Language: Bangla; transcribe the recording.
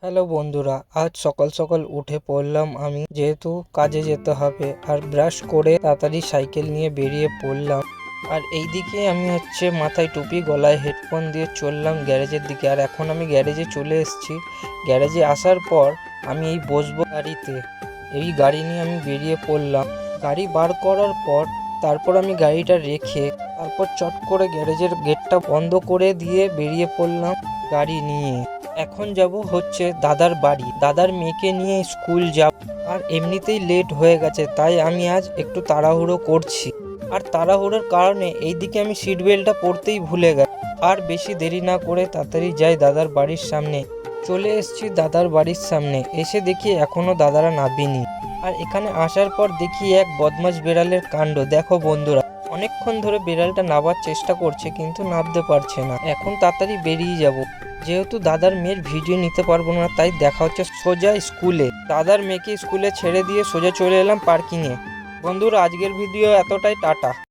হ্যালো বন্ধুরা, আজ সকাল সকাল উঠে পড়লাম আমি, যেহেতু কাজে যেতে হবে। আর ব্রাশ করে তাড়াতাড়ি সাইকেল নিয়ে বেরিয়ে পড়লাম। আর এইদিকে আমি মাথায় টুপি, গলায় হেডফোন দিয়ে চললাম গ্যারেজের দিকে। আর এখন আমি গ্যারেজে চলে এসেছি। গ্যারেজে আসার পর আমি বসবো গাড়িতে। এই গাড়ি নিয়ে আমি বেরিয়ে পড়লাম। গাড়ি বার করার পর তারপর আমি গাড়িটা রেখে তারপর চট করে গ্যারেজের গেটটা বন্ধ করে দিয়ে বেরিয়ে পড়লাম গাড়ি নিয়ে। এখন যাব দাদার বাড়ি। দাদার মেয়েকে নিয়ে স্কুল যাব। আর এমনিতেই লেট হয়ে গেছে, তাই আমি আজ একটু তাড়াহুড়ো করছি। আর তাড়াহুড়োর কারণে এইদিকে আমি সিট বেল্টটা পরতেই ভুলে গেছি। আর বেশি দেরি না করে তাড়াতাড়ি যাই দাদার বাড়ির সামনে। চলে এসেছি দাদার বাড়ির সামনে। এসে দেখি এখনো দাদারা নামেনি। আর এখানে আসার পর দেখি এক বদমাশ বেড়ালের কাণ্ড। দেখো বন্ধুরা, অনেকক্ষণ ধরে বেড়ালটা নামার চেষ্টা করছে কিন্তু নামতে পারছে না। এখন তাড়াতাড়ি বেরিয়ে যাব, যেহেতু দাদার মেয়ের ভিডিও নিতে পারবো না। তাই দেখা হচ্ছে সোজা স্কুলে। দাদার মেয়েকে স্কুলে ছেড়ে দিয়ে সোজা চলে এলাম পার্কিংয়ে। বন্ধুরা, আজকের ভিডিও এতটাই। টাটা।